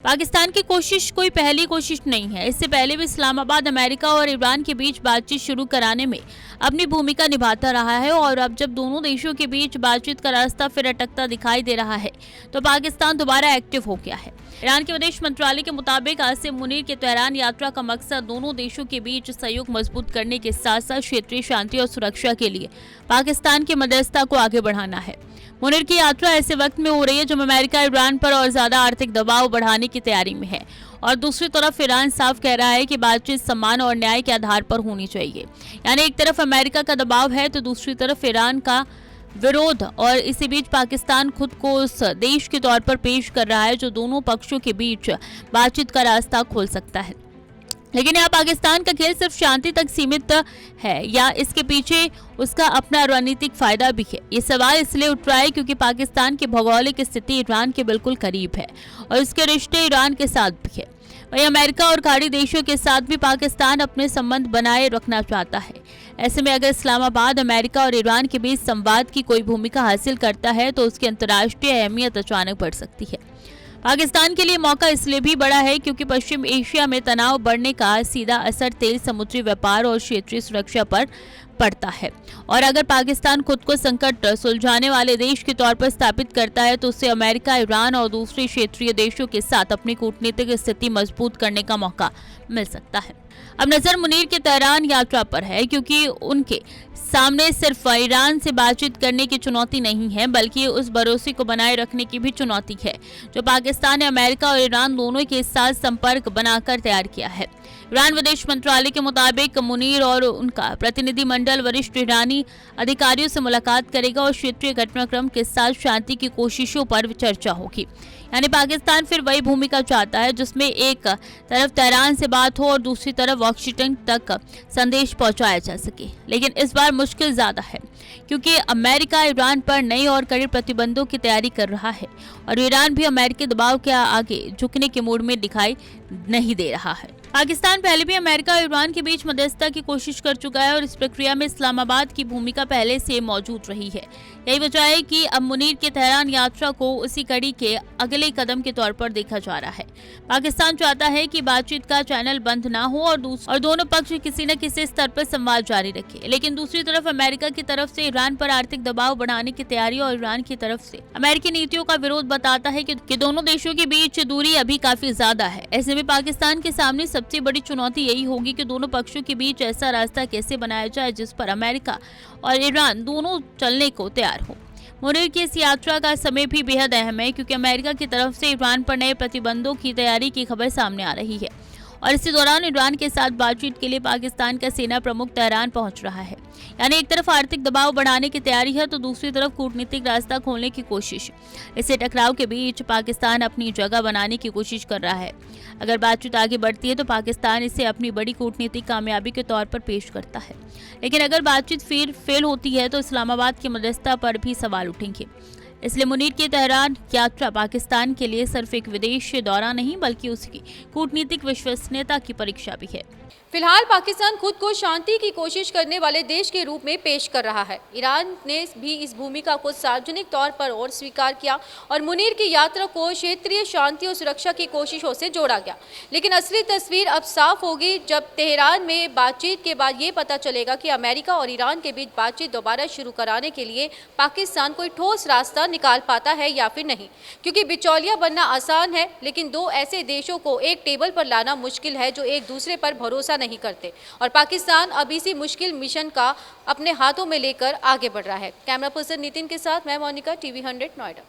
पाकिस्तान की कोशिश कोई पहली कोशिश नहीं है। इससे पहले भी इस्लामाबाद अमेरिका और ईरान के बीच बातचीत शुरू कराने में अपनी भूमिका निभाता रहा है और अब जब दोनों देशों के बीच बातचीत का रास्ता फिर अटकता दिखाई दे रहा है तो पाकिस्तान दोबारा एक्टिव हो गया है। ईरान के विदेश मंत्रालय के मुताबिक आसिम मुनीर के तेहरान यात्रा का मकसद दोनों देशों के बीच सहयोग मजबूत करने के साथ साथ क्षेत्रीय शांति और सुरक्षा के लिए पाकिस्तान की मध्यस्थता को आगे बढ़ाना है। मुनीर की यात्रा ऐसे वक्त में हो रही है जब अमेरिका ईरान पर और ज्यादा आर्थिक दबाव बढ़ाने की तैयारी में है और दूसरी तरफ ईरान साफ कह रहा है कि बातचीत सम्मान और न्याय के आधार पर होनी चाहिए। यानी एक तरफ अमेरिका का दबाव है तो दूसरी तरफ ईरान का विरोध और इसी बीच पाकिस्तान खुद को उस देश के तौर पर पेश कर रहा है जो दोनों पक्षों के बीच बातचीत का रास्ता खोल सकता है। लेकिन यहाँ पाकिस्तान का खेल सिर्फ शांति तक सीमित है या इसके पीछे उसका अपना रणनीतिक फायदा भी है। ये सवाल इसलिए उठ रहा है क्योंकि पाकिस्तान की भौगोलिक स्थिति ईरान के बिल्कुल करीब है और उसके रिश्ते ईरान के साथ भी है। वहीं अमेरिका और खाड़ी देशों के साथ भी पाकिस्तान अपने संबंध बनाए रखना चाहता है। ऐसे में अगर इस्लामाबाद अमेरिका और ईरान के बीच संवाद की कोई भूमिका हासिल करता है तो उसकी अंतर्राष्ट्रीय अहमियत अचानक बढ़ सकती है। पाकिस्तान के लिए मौका इसलिए भी बड़ा है क्योंकि पश्चिम एशिया में तनाव बढ़ने का सीधा असर तेल समुद्री व्यापार और क्षेत्रीय सुरक्षा पर पड़ता है और अगर पाकिस्तान खुद को संकट सुलझाने वाले देश के तौर पर स्थापित करता है तो उससे अमेरिका, ईरान और दूसरे क्षेत्रीय देशों के साथ अपनी कूटनीतिक स्थिति मजबूत करने का मौका मिल सकता है। अब नजर मुनीर के तेहरान यात्रा पर है क्योंकि उनके सामने सिर्फ ईरान से बातचीत करने की चुनौती नहीं है बल्कि उस भरोसे को बनाए रखने की भी चुनौती है जो पाकिस्तान ने अमेरिका और ईरान दोनों के साथ संपर्क बनाकर तैयार किया है। ईरान विदेश मंत्रालय के मुताबिक मुनीर और उनका प्रतिनिधिमंडल वरिष्ठ ईरानी अधिकारियों से मुलाकात करेगा और क्षेत्रीय घटनाक्रम के साथ शांति की कोशिशों पर चर्चा होगी। यानी पाकिस्तान फिर वही भूमिका चाहता है जिसमें एक तरफ तेहरान से बात हो और दूसरी तरफ वाशिंगटन तक संदेश पहुंचाया जा सके। लेकिन इस बार मुश्किल ज्यादा है क्योंकि अमेरिका ईरान पर नए और कड़े प्रतिबंधों की तैयारी कर रहा है और ईरान भी अमेरिकी दबाव के आगे झुकने के मूड में दिखाई नहीं दे रहा है। पाकिस्तान पहले भी अमेरिका और ईरान के बीच मध्यस्थता की कोशिश कर चुका है और इस प्रक्रिया में इस्लामाबाद की भूमिका पहले से मौजूद रही है। यही वजह है कि अब मुनीर के तेहरान यात्रा को उसी कड़ी के अगले कदम के तौर पर देखा जा रहा है। पाकिस्तान चाहता है कि बातचीत का चैनल बंद ना हो और दोनों पक्ष किसी न किसी स्तर पर संवाद जारी रखे। लेकिन दूसरी तरफ अमेरिका की तरफ से ईरान पर आर्थिक दबाव बढ़ाने की तैयारी और ईरान की तरफ से अमेरिकी नीतियों का विरोध बताता है कि दोनों देशों के बीच दूरी अभी काफी ज्यादा है। ऐसे में पाकिस्तान के सामने सबसे बड़ी चुनौती यही होगी कि दोनों पक्षों के बीच ऐसा रास्ता कैसे बनाया जाए जिस पर अमेरिका और ईरान दोनों चलने को तैयार हो। मुनीर की इस यात्रा का समय भी बेहद अहम है क्योंकि अमेरिका की तरफ से ईरान पर नए प्रतिबंधों की तैयारी की खबर सामने आ रही है और इसी दौरान ईरान के साथ बातचीत के लिए पाकिस्तान का सेना प्रमुख तेहरान पहुंच रहा है। यानी एक तरफ आर्थिक दबाव बढ़ाने की तैयारी है तो दूसरी तरफ कूटनीतिक रास्ता खोलने की कोशिश। इसे टकराव के बीच पाकिस्तान अपनी जगह बनाने की कोशिश कर रहा है। अगर बातचीत आगे बढ़ती है तो पाकिस्तान इसे अपनी बड़ी कूटनीतिक कामयाबी के तौर पर पेश करता है। लेकिन अगर बातचीत फिर फेल होती है तो इस्लामाबाद की मध्यस्थता पर भी सवाल उठेंगे। इसलिए मुनीर की तेहरान यात्रा पाकिस्तान के लिए सिर्फ एक विदेश दौरा नहीं बल्कि उसकी कूटनीतिक विश्वसनीयता की परीक्षा भी है। फिलहाल पाकिस्तान खुद को शांति की कोशिश करने वाले देश के रूप में पेश कर रहा है। ईरान ने भी इस भूमिका को सार्वजनिक तौर पर और स्वीकार किया और मुनीर की यात्रा को क्षेत्रीय शांति और सुरक्षा की कोशिशों से जोड़ा गया। लेकिन असली तस्वीर अब साफ होगी जब तेहरान में बातचीत के बाद ये पता चलेगा कि अमेरिका और ईरान के बीच बातचीत दोबारा शुरू कराने के लिए पाकिस्तान कोई ठोस रास्ता निकाल पाता है या फिर नहीं। क्योंकि बिचौलिया बनना आसान है लेकिन दो ऐसे देशों को एक टेबल पर लाना मुश्किल है जो एक दूसरे पर भरोसा नहीं करते और पाकिस्तान अब इसी मुश्किल मिशन का अपने हाथों में लेकर आगे बढ़ रहा है। कैमरा पर्सन नितिन के साथ मैं मोनिका, TV 100 नोएडा।